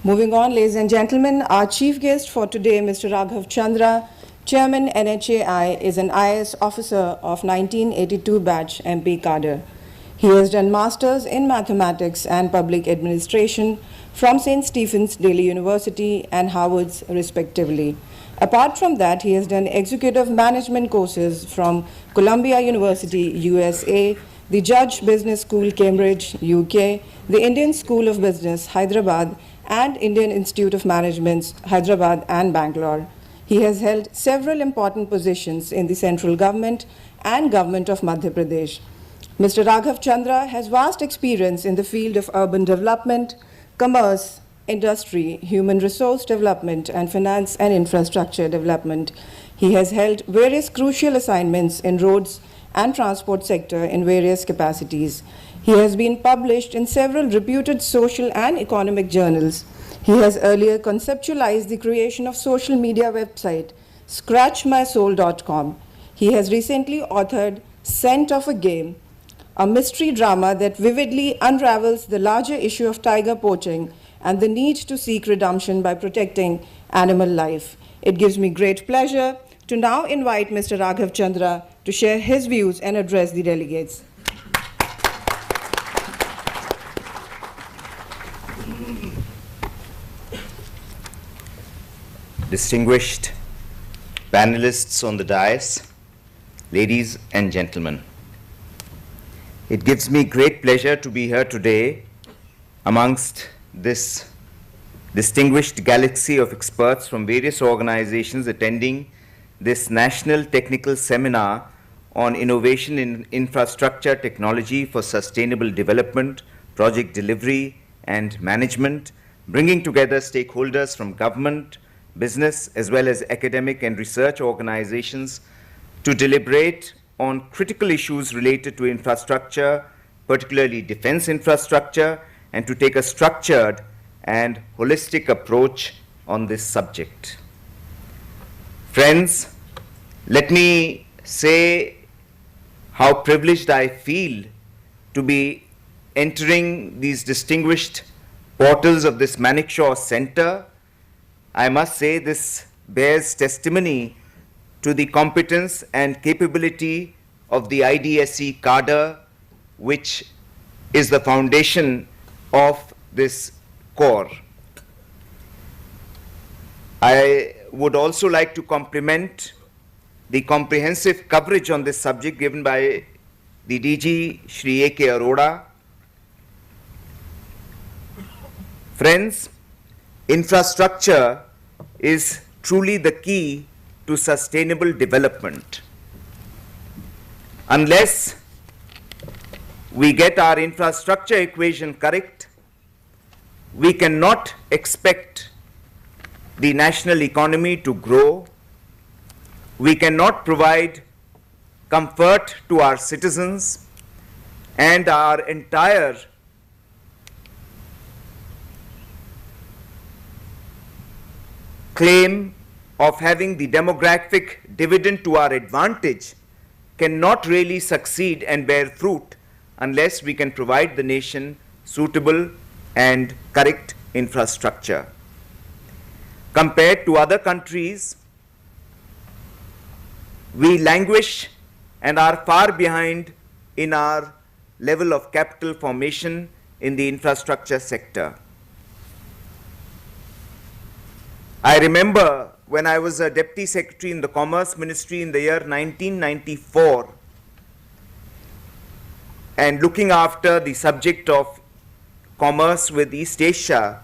Moving on, ladies and gentlemen, our chief guest for today, Mr. Raghav Chandra, Chairman NHAI, is an IAS officer of 1982 batch MP cadre. He has done Masters in Mathematics and Public Administration from St. Stephen's Daly University and Harvard's respectively. Apart from that, he has done executive management courses from Columbia University, USA, the Judge Business School, Cambridge, UK, the Indian School of Business, Hyderabad, and Indian Institute of Management, Hyderabad and Bangalore. He has held several important positions in the central government and government of Madhya Pradesh. Mr. Raghav Chandra has vast experience in the field of urban development, commerce, industry, human resource development, and finance and infrastructure development. He has held various crucial assignments in roads and transport sector in various capacities. He has been published in several reputed social and economic journals. He has earlier conceptualized the creation of social media website scratchmysoul.com. He has recently authored Scent of a Game, a mystery drama that vividly unravels the larger issue of tiger poaching and the need to seek redemption by protecting animal life. It gives me great pleasure to now invite Mr. Raghav Chandra to share his views and address the delegates. Distinguished panelists on the dais, ladies and gentlemen, it gives me great pleasure to be here today amongst this distinguished galaxy of experts from various organizations attending this National Technical Seminar on Innovation in Infrastructure Technology for Sustainable Development, Project Delivery and Management, bringing together stakeholders from government, business, as well as academic and research organizations to deliberate on critical issues related to infrastructure, particularly defense infrastructure, and to take a structured and holistic approach on this subject. Friends, let me say how privileged I feel to be entering these distinguished portals of this Manekshaw Center. I must say this bears testimony to the competence and capability of the IDSE cadre, which is the foundation of this core. I would also like to compliment the comprehensive coverage on this subject given by the DG Shri A.K. Arora. Friends, infrastructure is truly the key to sustainable development. Unless we get our infrastructure equation correct, we cannot expect the national economy to grow. We cannot provide comfort to our citizens, and our entire claim of having the demographic dividend to our advantage cannot really succeed and bear fruit unless we can provide the nation suitable and correct infrastructure. Compared to other countries, we languish and are far behind in our level of capital formation in the infrastructure sector. I remember when I was a Deputy Secretary in the Commerce Ministry in the year 1994 and looking after the subject of commerce with East Asia,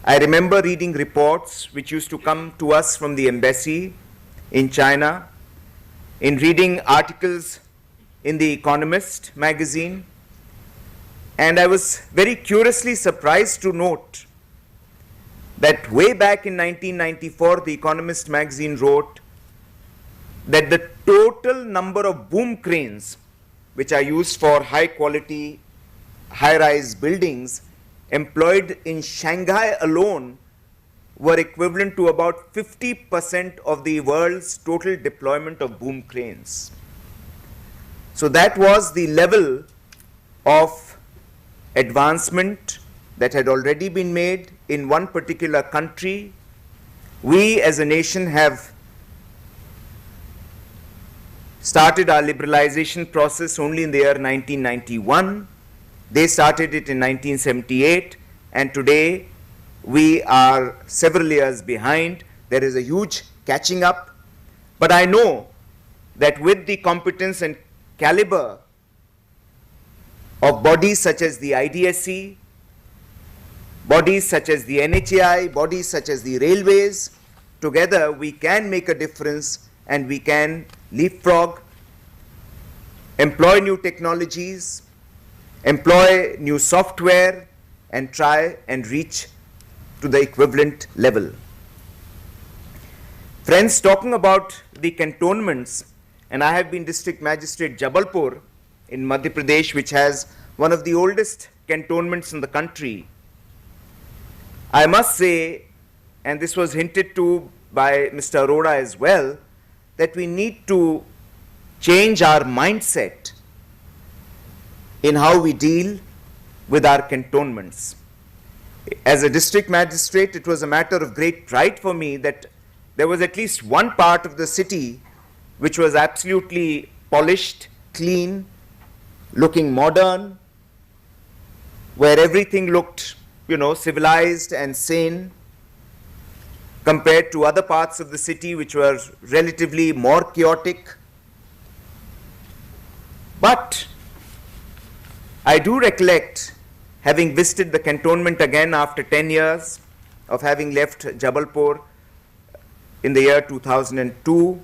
I remember reading reports which used to come to us from the embassy in China, in reading articles in The Economist magazine, and I was very curiously surprised to note that way back in 1994, The Economist magazine wrote that the total number of boom cranes, which are used for high quality, high-rise buildings, employed in Shanghai alone were equivalent to about 50% of the world's total deployment of boom cranes. So that was the level of advancement that had already been made in one particular country. We as a nation have started our liberalization process only in the year 1991. They started it in 1978, and today we are several years behind. There is a huge catching up. But I know that with the competence and caliber of bodies such as the IDSC, bodies such as the NHAI, bodies such as the railways, together we can make a difference and we can leapfrog, employ new technologies, employ new software, and try and reach to the equivalent level. Friends, talking about the cantonments, and I have been District Magistrate Jabalpur in Madhya Pradesh, which has one of the oldest cantonments in the country. I must say, and this was hinted to by Mr. Arora as well, that we need to change our mindset in how we deal with our cantonments. As a district magistrate, it was a matter of great pride for me that there was at least one part of the city which was absolutely polished, clean, looking modern, where everything looked, civilized and sane, compared to other parts of the city which were relatively more chaotic. But I do recollect having visited the cantonment again after 10 years of having left Jabalpur in the year 2002.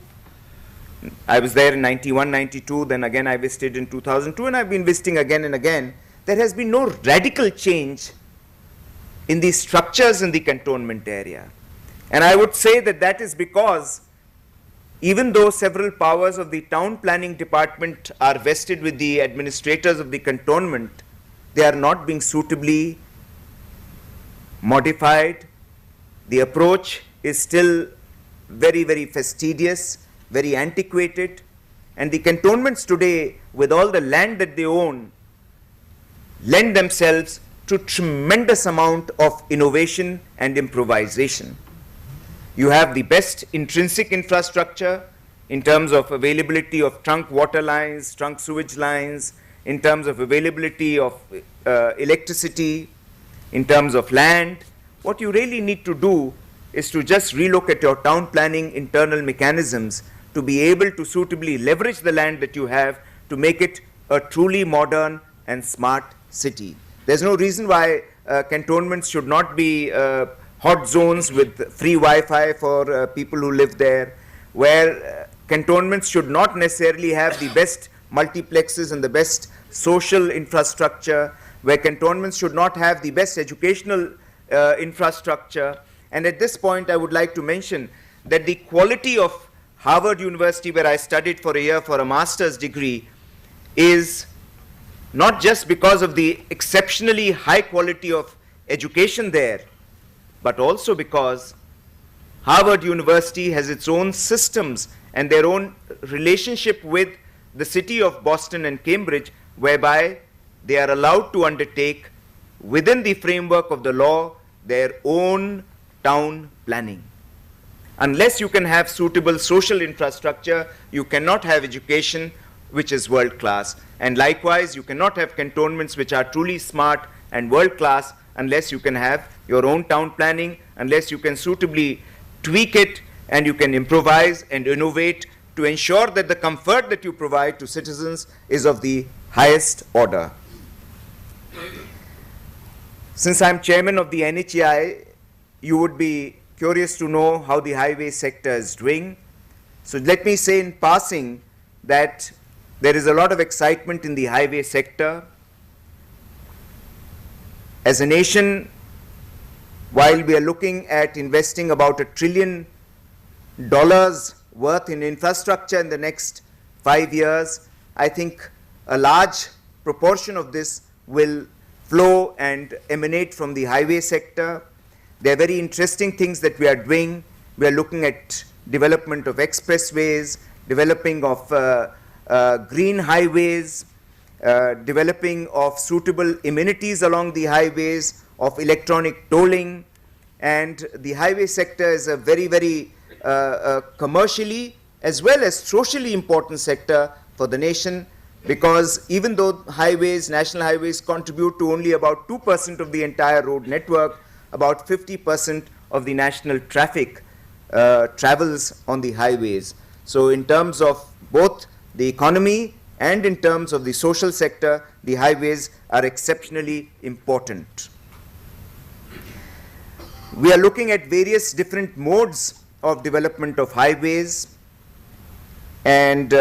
I was there in 91, 92, then again I visited in 2002, and I've been visiting again and again. There has been no radical change in the structures in the cantonment area. And I would say that that is because even though several powers of the town planning department are vested with the administrators of the cantonment, they are not being suitably modified. The approach is still very, very fastidious, very antiquated, and the cantonments today, with all the land that they own, lend themselves to tremendous amount of innovation and improvisation. You have the best intrinsic infrastructure in terms of availability of trunk water lines, trunk sewage lines, in terms of availability of electricity, in terms of land. What you really need to do is to just relook at your town planning internal mechanisms to be able to suitably leverage the land that you have to make it a truly modern and smart city. There's no reason why cantonments should not be hot zones with free Wi-Fi for people who live there, where cantonments should not necessarily have the best multiplexes and the best social infrastructure, where cantonments should not have the best educational infrastructure. And at this point, I would like to mention that the quality of Harvard University, where I studied for a year for a master's degree, is not just because of the exceptionally high quality of education there, but also because Harvard University has its own systems and their own relationship with the city of Boston and Cambridge, whereby they are allowed to undertake, within the framework of the law, their own town planning. Unless you can have suitable social infrastructure, you cannot have education which is world class. And likewise, you cannot have cantonments which are truly smart and world class unless you can have your own town planning, unless you can suitably tweak it and you can improvise and innovate to ensure that the comfort that you provide to citizens is of the highest order. Since I'm chairman of the NHAI, you would be curious to know how the highway sector is doing. So let me say in passing that there is a lot of excitement in the highway sector. As a nation, while we are looking at investing about $1 trillion worth in infrastructure in the next 5 years, I think a large proportion of this will flow and emanate from the highway sector. There are very interesting things that we are doing. We are looking at development of expressways, developing of green highways, developing of suitable amenities along the highways, of electronic tolling, and the highway sector is a very, very commercially as well as socially important sector for the nation, because even though highways, national highways, contribute to only about 2% of the entire road network, about 50% of the national traffic travels on the highways. So in terms of both the economy and in terms of the social sector, the highways are exceptionally important. We are looking at various different modes of development of highways, and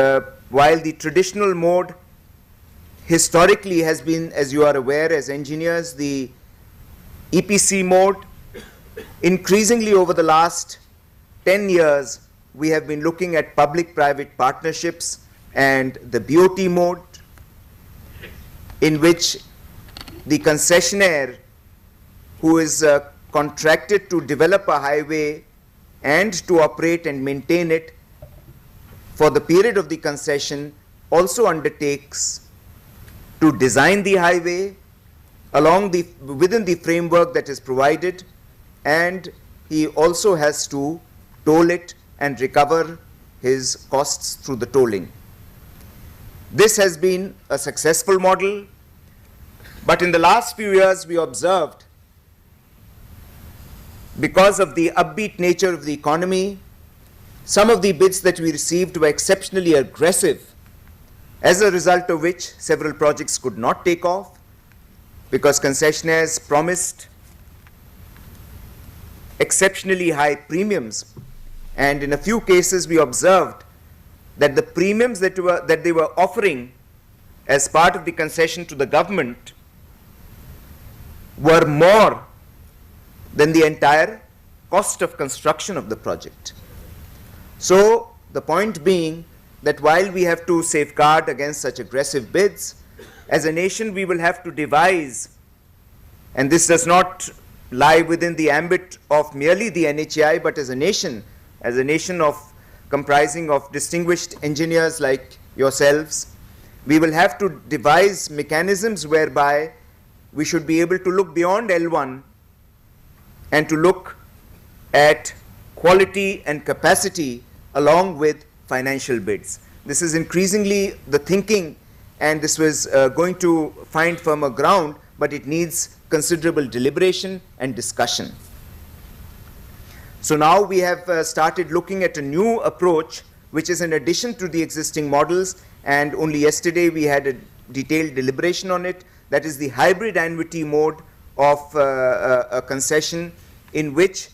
while the traditional mode historically has been, as you are aware as engineers, the EPC mode, increasingly over the last 10 years, we have been looking at public-private partnerships and the BOT mode, in which the concessionaire who is contracted to develop a highway and to operate and maintain it for the period of the concession also undertakes to design the highway within the framework that is provided, and he also has to toll it and recover his costs through the tolling. This has been a successful model, but in the last few years we observed, because of the upbeat nature of the economy, some of the bids that we received were exceptionally aggressive, as a result of which several projects could not take off, because concessionaires promised exceptionally high premiums, and in a few cases we observed that the premiums that they were offering as part of the concession to the government were more than the entire cost of construction of the project. So the point being that while we have to safeguard against such aggressive bids, as a nation we will have to devise, and this does not lie within the ambit of merely the NHAI, but as a nation of comprising of distinguished engineers like yourselves, we will have to devise mechanisms whereby we should be able to look beyond L1 and to look at quality and capacity along with financial bids. This is increasingly the thinking, and this was going to find firmer ground, but it needs considerable deliberation and discussion. So now we have started looking at a new approach, which is in addition to the existing models, and only yesterday we had a detailed deliberation on it. That is the hybrid annuity mode of a concession, in which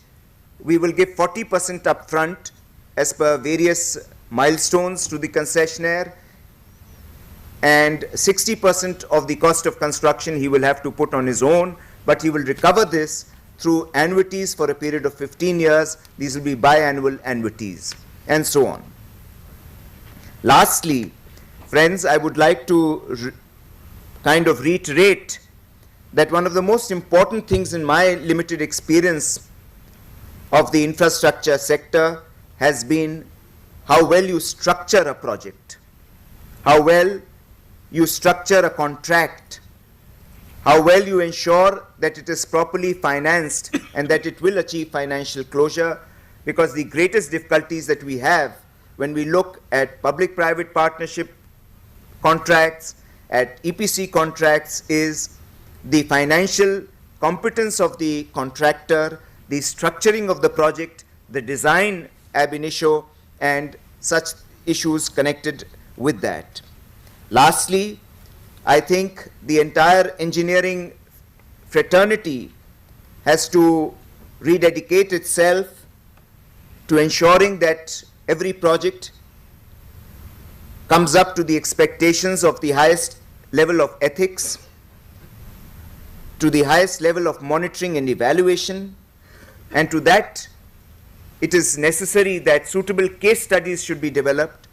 we will give 40% upfront as per various milestones to the concessionaire, and 60% of the cost of construction he will have to put on his own, but he will recover this through annuities for a period of 15 years. These will be biannual annuities, and so on. Lastly, friends, I would like to kind of reiterate that one of the most important things in my limited experience of the infrastructure sector has been how well you structure a project, how well you structure a contract, how well you ensure that it is properly financed and that it will achieve financial closure, because the greatest difficulties that we have when we look at public-private partnership contracts, at EPC contracts, is the financial competence of the contractor, the structuring of the project, the design ab initio, and such issues connected with that. Lastly, I think the entire engineering fraternity has to rededicate itself to ensuring that every project comes up to the expectations of the highest level of ethics, to the highest level of monitoring and evaluation, and to that it is necessary that suitable case studies should be developed.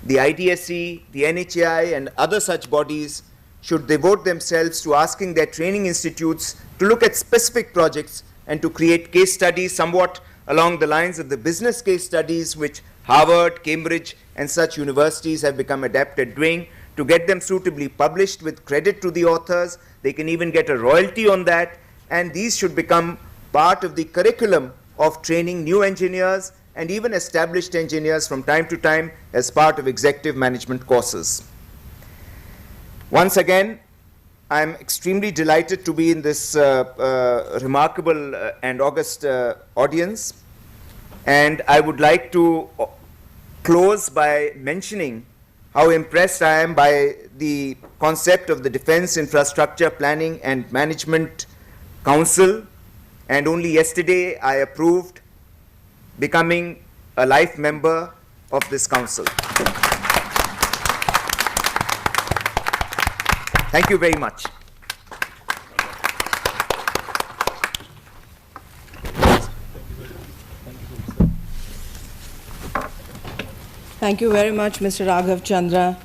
The IDSE, the NHAI, and other such bodies should devote themselves to asking their training institutes to look at specific projects and to create case studies somewhat along the lines of the business case studies which Harvard, Cambridge, and such universities have become adept at doing, to get them suitably published with credit to the authors. They can even get a royalty on that, and these should become part of the curriculum of training new engineers and even established engineers from time to time as part of executive management courses. Once again, I'm extremely delighted to be in this remarkable and august audience, and I would like to close by mentioning how impressed I am by the concept of the Defense Infrastructure Planning and Management Council, and only yesterday I approved becoming a life member of this council. Thank you very much. Thank you very much, Mr. Raghav Chandra.